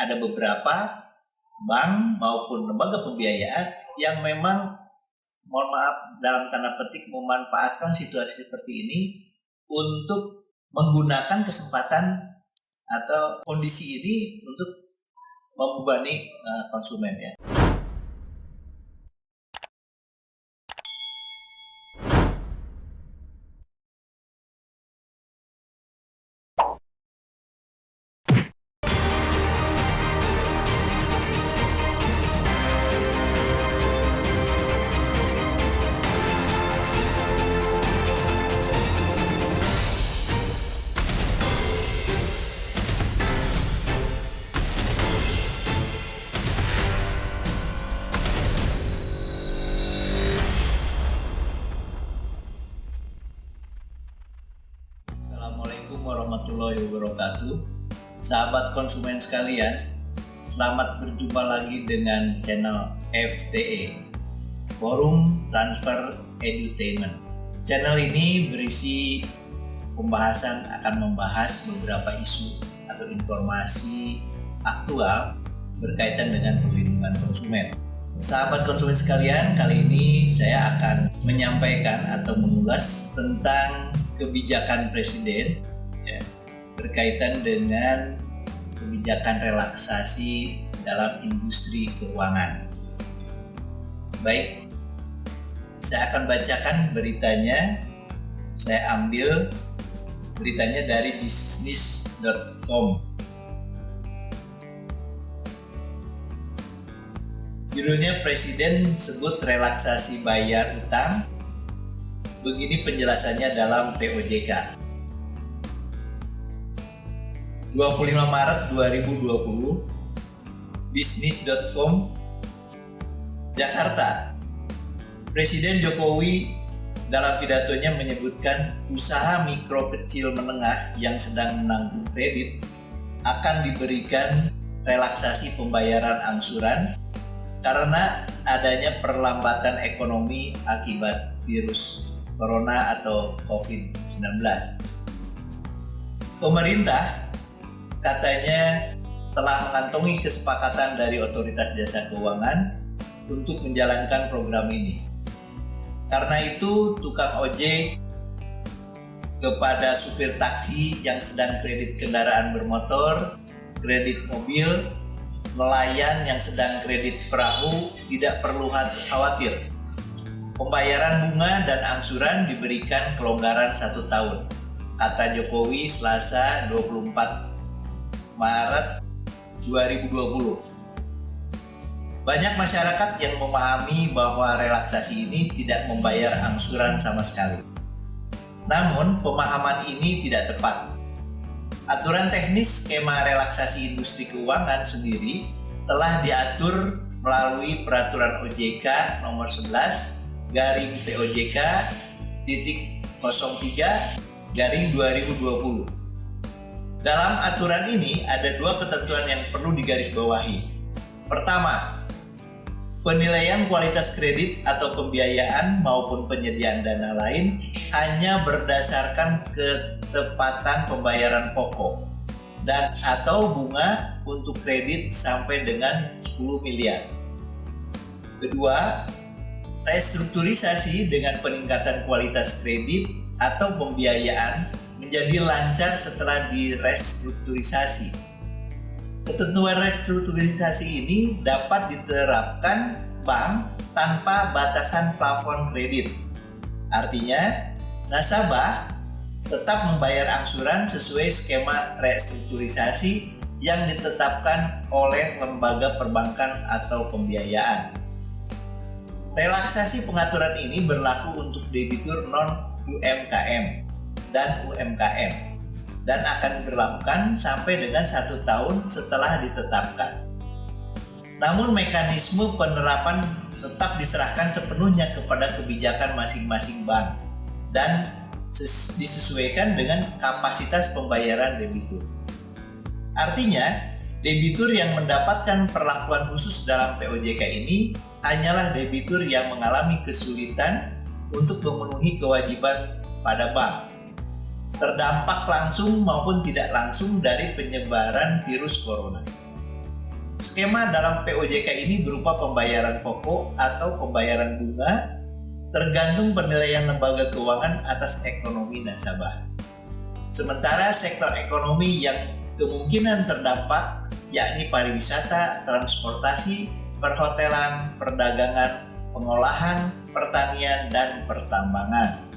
ada beberapa bank maupun lembaga pembiayaan yang memang, mohon maaf dalam tanda petik, memanfaatkan situasi seperti ini untuk menggunakan kesempatan atau kondisi ini untuk membebani konsumen ya. Assalamualaikum warahmatullahi wabarakatuh. Sahabat konsumen sekalian, selamat berjumpa lagi dengan channel FTE, Forum Transfer Edutainment. Channel ini berisi pembahasan akan membahas beberapa isu atau informasi aktual berkaitan dengan perlindungan konsumen. Sahabat konsumen sekalian, kali ini saya akan menyampaikan atau mengulas tentang kebijakan Presiden ya, berkaitan dengan kebijakan relaksasi dalam industri keuangan. Baik, saya akan bacakan beritanya. Saya ambil beritanya dari bisnis.com. Judulnya, Presiden sebut relaksasi bayar utang. Begini penjelasannya dalam POJK. 25 Maret 2020, bisnis.com, Jakarta. Presiden Jokowi dalam pidatonya menyebutkan usaha mikro kecil menengah yang sedang menanggung kredit akan diberikan relaksasi pembayaran angsuran karena adanya perlambatan ekonomi akibat virus Corona atau COVID-19. Pemerintah katanya telah mengantongi kesepakatan dari Otoritas Jasa Keuangan untuk menjalankan program ini. Karena itu, tukang ojek kepada supir taksi yang sedang kredit kendaraan bermotor, kredit mobil, nelayan yang sedang kredit perahu tidak perlu khawatir. Pembayaran bunga dan angsuran diberikan kelonggaran 1 tahun, kata Jokowi Selasa 24 Maret 2020. Banyak masyarakat yang memahami bahwa relaksasi ini tidak membayar angsuran sama sekali. Namun, pemahaman ini tidak tepat. Aturan teknis skema relaksasi industri keuangan sendiri telah diatur melalui Peraturan OJK nomor 11 garing POJK titik 03 garing 2020. Dalam aturan ini ada 2 ketentuan yang perlu digarisbawahi. Pertama, penilaian kualitas kredit atau pembiayaan maupun penyediaan dana lain hanya berdasarkan ketepatan pembayaran pokok dan atau bunga untuk kredit sampai dengan 10 miliar. Kedua, restrukturisasi dengan peningkatan kualitas kredit atau pembiayaan menjadi lancar setelah direstrukturisasi. Ketentuan restrukturisasi ini dapat diterapkan bank tanpa batasan plafon kredit. Artinya, nasabah tetap membayar angsuran sesuai skema restrukturisasi yang ditetapkan oleh lembaga perbankan atau pembiayaan. Relaksasi pengaturan ini berlaku untuk debitur non-UMKM dan UMKM dan akan diberlakukan sampai dengan 1 tahun setelah ditetapkan. Namun mekanisme penerapan tetap diserahkan sepenuhnya kepada kebijakan masing-masing bank dan disesuaikan dengan kapasitas pembayaran debitur. Artinya, debitur yang mendapatkan perlakuan khusus dalam POJK ini hanyalah debitur yang mengalami kesulitan untuk memenuhi kewajiban pada bank, terdampak langsung maupun tidak langsung dari penyebaran virus corona. Skema dalam POJK ini berupa pembayaran pokok atau pembayaran bunga tergantung penilaian lembaga keuangan atas ekonomi nasabah. Sementara sektor ekonomi yang kemungkinan terdampak yakni pariwisata, transportasi, perhotelan, perdagangan, pengolahan, pertanian, dan pertambangan.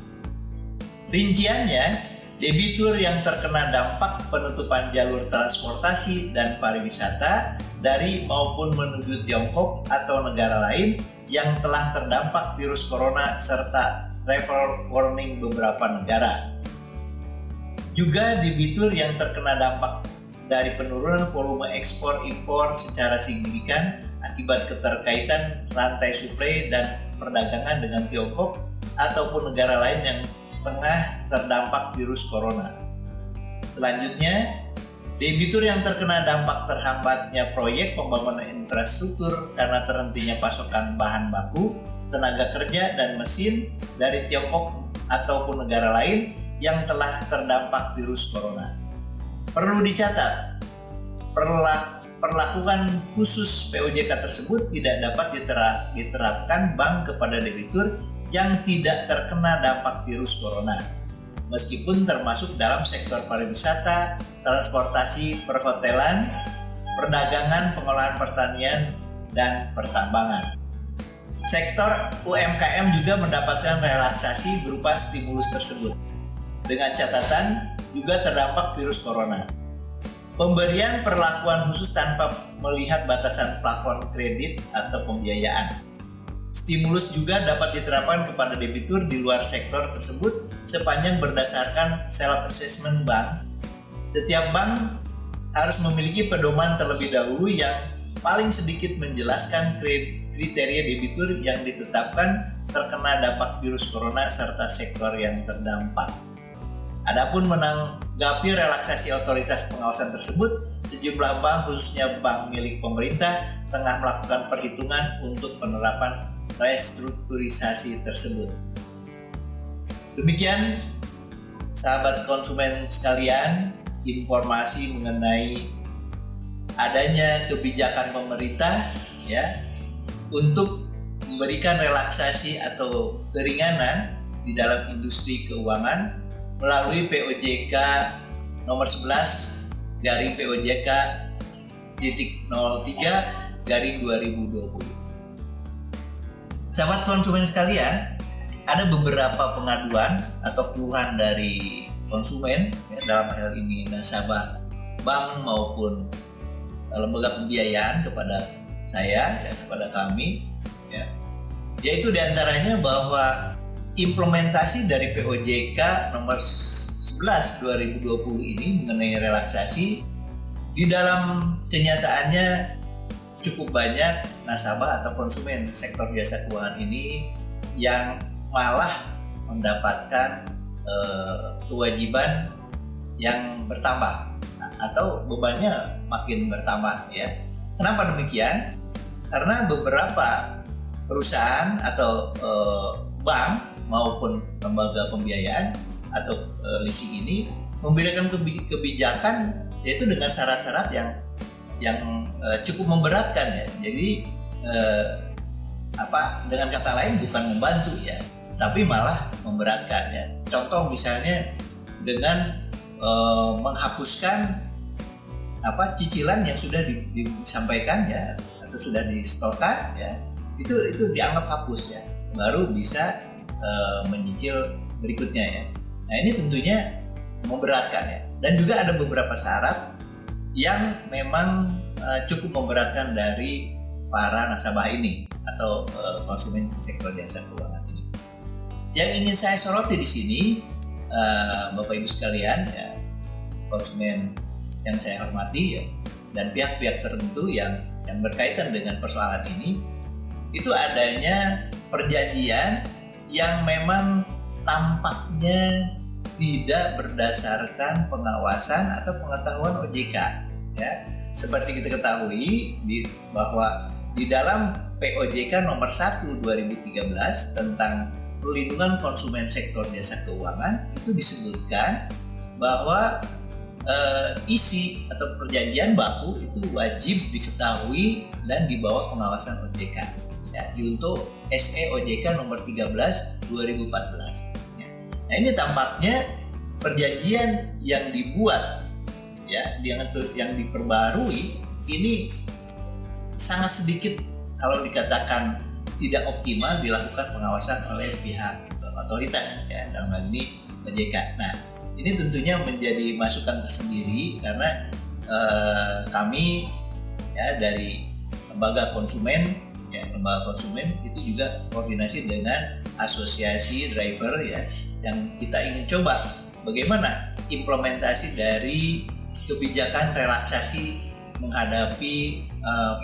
Rinciannya, debitur yang terkena dampak penutupan jalur transportasi dan pariwisata dari maupun menuju Tiongkok atau negara lain yang telah terdampak virus corona serta travel warning beberapa negara. Juga debitur yang terkena dampak dari penurunan volume ekspor impor secara signifikan akibat keterkaitan rantai suplai dan perdagangan dengan Tiongkok ataupun negara lain yang tengah terdampak virus corona. Selanjutnya, debitur yang terkena dampak terhambatnya proyek pembangunan infrastruktur karena terhentinya pasokan bahan baku, tenaga kerja, dan mesin dari Tiongkok ataupun negara lain yang telah terdampak virus corona. Perlu dicatat, perlakuan khusus POJK tersebut tidak dapat diterapkan bank kepada debitur yang tidak terkena dampak virus corona, meskipun termasuk dalam sektor pariwisata, transportasi, perhotelan, perdagangan, pengolahan pertanian, dan pertambangan. Sektor UMKM juga mendapatkan relaksasi berupa stimulus tersebut, dengan catatan juga terdampak virus corona. Pemberian perlakuan khusus tanpa melihat batasan plafon kredit atau pembiayaan. Stimulus juga dapat diterapkan kepada debitur di luar sektor tersebut sepanjang berdasarkan self-assessment bank. Setiap bank harus memiliki pedoman terlebih dahulu yang paling sedikit menjelaskan kriteria debitur yang ditetapkan terkena dampak virus corona serta sektor yang terdampak. Adapun menanggapi relaksasi otoritas pengawasan tersebut, sejumlah bank khususnya bank milik pemerintah tengah melakukan perhitungan untuk penerapan restrukturisasi tersebut. Demikian sahabat konsumen sekalian, informasi mengenai adanya kebijakan pemerintah ya untuk memberikan relaksasi atau keringanan di dalam industri keuangan melalui POJK nomor 11 garing POJK titik 03 garing 2020. Sahabat konsumen sekalian, ada beberapa pengaduan atau keluhan dari konsumen ya, dalam hal ini nasabah bank maupun lembaga pembiayaan kepada saya ya, kepada kami ya. Yaitu diantaranya bahwa implementasi dari POJK nomor 11 2020 ini mengenai relaksasi di dalam kenyataannya cukup banyak nasabah atau konsumen sektor jasa keuangan ini yang malah mendapatkan kewajiban yang bertambah atau bebannya makin bertambah ya. Kenapa demikian? Karena beberapa perusahaan atau bank maupun lembaga pembiayaan atau leasing ini memberikan kebijakan yaitu dengan syarat-syarat yang cukup memberatkan ya. Jadi dengan kata lain bukan membantu ya, tapi malah memberatkan ya. Contoh misalnya dengan menghapuskan cicilan yang sudah disampaikan ya atau sudah disetorkan ya, itu dianggap hapus ya, baru bisa menyicil berikutnya ya. Nah ini tentunya memberatkan ya, dan juga ada beberapa syarat yang memang cukup memberatkan dari para nasabah ini atau konsumen sektor jasa keuangan ini. Yang ingin saya soroti di sini, Bapak Ibu sekalian, ya, konsumen yang saya hormati ya, dan pihak-pihak tertentu yang berkaitan dengan persoalan ini, itu adanya perjanjian yang memang tampaknya tidak berdasarkan pengawasan atau pengetahuan OJK ya. Seperti kita ketahui bahwa di dalam POJK nomor 1 2013 tentang perlindungan konsumen sektor jasa keuangan itu disebutkan bahwa isi atau perjanjian baku itu wajib diketahui dan di bawah pengawasan OJK. Ya, untuk SE OJK nomor 13 2014. Ya. Nah, ini tampaknya perjanjian yang dibuat ya, yang diperbarui ini sangat sedikit kalau dikatakan tidak optimal dilakukan pengawasan oleh pihak otoritas ya, dalam hal ini OJK. Nah, ini tentunya menjadi masukan tersendiri karena kami ya dari lembaga konsumen itu juga koordinasi dengan asosiasi driver ya, yang kita ingin coba bagaimana implementasi dari kebijakan relaksasi menghadapi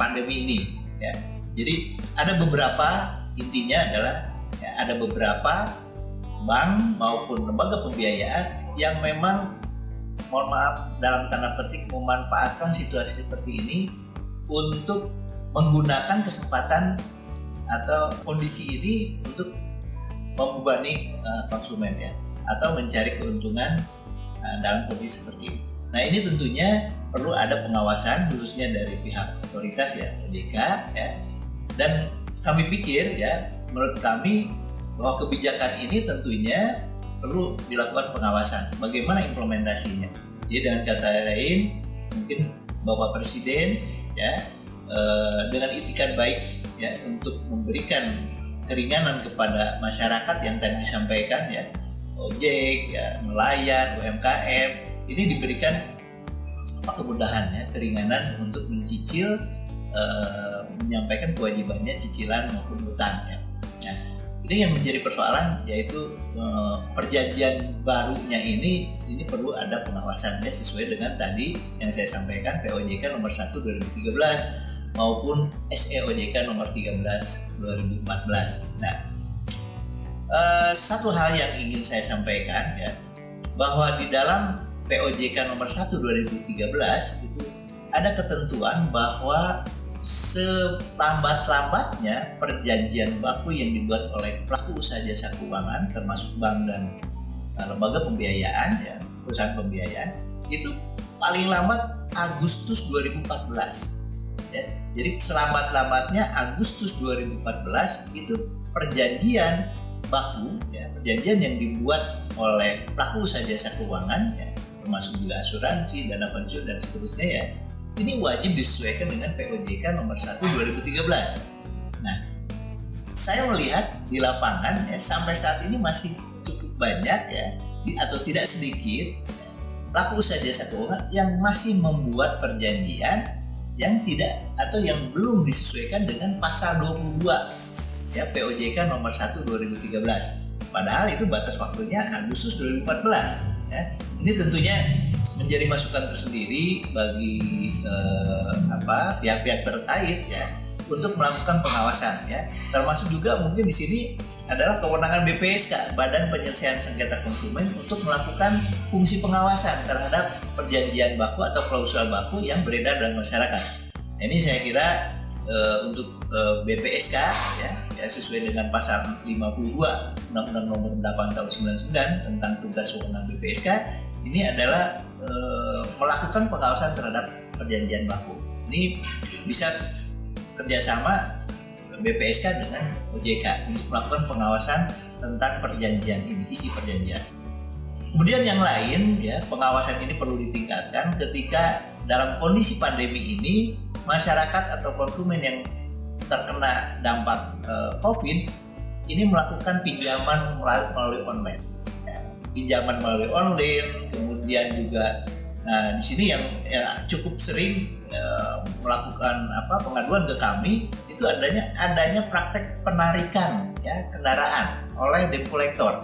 pandemi ini ya. Jadi ada beberapa, intinya adalah ya, ada beberapa bank maupun lembaga pembiayaan yang memang, mohon maaf dalam tanda petik, memanfaatkan situasi seperti ini untuk menggunakan kesempatan atau kondisi ini untuk membebani konsumen ya, atau mencari keuntungan dalam kondisi seperti ini. Nah, ini tentunya perlu ada pengawasan khususnya dari pihak otoritas ya, OJK ya. Dan kami pikir ya, menurut kami bahwa kebijakan ini tentunya perlu dilakukan pengawasan. Bagaimana implementasinya? Jadi dengan kata lain, mungkin Bapak Presiden ya dengan itikat baik ya untuk memberikan keringanan kepada masyarakat yang tadi disampaikan ya, ojek ya, nelayan, UMKM, ini diberikan kemudahan ya, keringanan untuk mencicil, menyampaikan kewajibannya cicilan maupun utang ya. Nah, ini yang menjadi persoalan, yaitu perjanjian barunya ini perlu ada pengawasannya sesuai dengan tadi yang saya sampaikan, POJK nomor 1 2013 maupun SE OJK nomor 13 2014. Nah, satu hal yang ingin saya sampaikan ya, bahwa di dalam POJK nomor 1 2013 itu ada ketentuan bahwa selambat-lambatnya perjanjian baku yang dibuat oleh pelaku usaha jasa keuangan termasuk bank dan lembaga pembiayaan ya, perusahaan pembiayaan itu paling lambat Agustus 2014 ya. Jadi selambat-lambatnya Agustus 2014 itu perjanjian baku ya, perjanjian yang dibuat oleh pelaku usaha jasa keuangan ya, termasuk juga asuransi, dana pensiun dan seterusnya ya, ini wajib disesuaikan dengan POJK nomor 1 2013. Nah, saya melihat di lapangan ya, sampai saat ini masih cukup banyak ya, atau tidak sedikit pelaku usaha jasa keuangan yang masih membuat perjanjian yang tidak atau yang belum disesuaikan dengan pasal 22 ya, POJK nomor 1 2013. Padahal itu batas waktunya Agustus 2014 ya. Ini tentunya menjadi masukan tersendiri bagi pihak-pihak terkait ya untuk melakukan pengawasan ya. Termasuk juga mungkin di sini adalah kewenangan BPSK, Badan Penyelesaian Sengketa Konsumen, untuk melakukan fungsi pengawasan terhadap perjanjian baku atau klausul baku yang beredar dalam masyarakat. Nah, ini saya kira untuk BPSK ya sesuai dengan pasal 52 Undang-Undang Nomor 8 Tahun 99 tentang tugas wewenang BPSK, ini adalah melakukan pengawasan terhadap perjanjian baku. Ini bisa kerjasama BPSK dengan OJK untuk melakukan pengawasan tentang perjanjian ini, isi perjanjian. Kemudian yang lain ya, pengawasan ini perlu ditingkatkan ketika dalam kondisi pandemi ini masyarakat atau konsumen yang terkena dampak COVID ini melakukan pinjaman melalui online. Ya, pinjaman melalui online, kemudian juga di sini yang cukup sering melakukan pengaduan ke kami itu adanya praktek penarikan ya kendaraan oleh debt collector.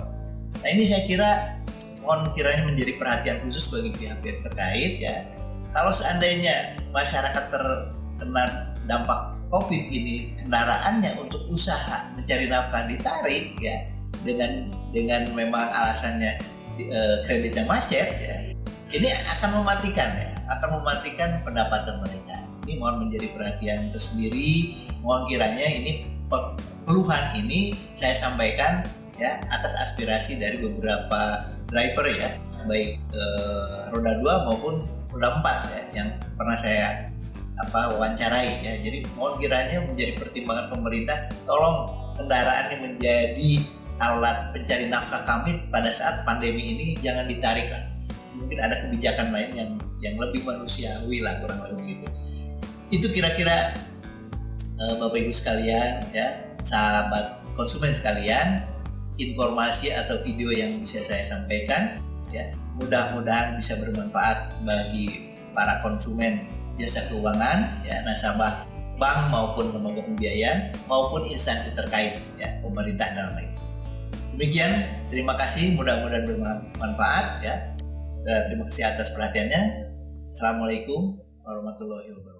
Nah, ini saya kira kiranya menjadi perhatian khusus bagi pihak-pihak terkait ya. Kalau seandainya masyarakat terkena dampak COVID ini, kendaraannya untuk usaha mencari nafkah ditarik ya dengan memang alasannya kreditnya macet ya, ini akan mematikan pendapatan mereka. Ini mohon menjadi perhatian tersendiri. Mohon kiranya ini keluhan ini saya sampaikan ya atas aspirasi dari beberapa driver ya, baik roda 2 maupun roda 4 ya, yang pernah saya wawancarai ya. Jadi mohon kiranya menjadi pertimbangan pemerintah, tolong kendaraan yang menjadi alat pencari nafkah kami pada saat pandemi ini jangan ditarik lah. Mungkin ada kebijakan lain yang lebih manusiawi lah, kurang lebih gitu. Itu kira-kira Bapak Ibu sekalian ya, sahabat konsumen sekalian, informasi atau video yang bisa saya sampaikan ya. Mudah-mudahan bisa bermanfaat bagi para konsumen jasa keuangan ya, nasabah bank maupun lembaga pembiayaan maupun instansi terkait ya, pemerintah dalam hal ini. Demikian, terima kasih, mudah-mudahan bermanfaat ya. Terima kasih atas perhatiannya. Assalamualaikum warahmatullahi wabarakatuh.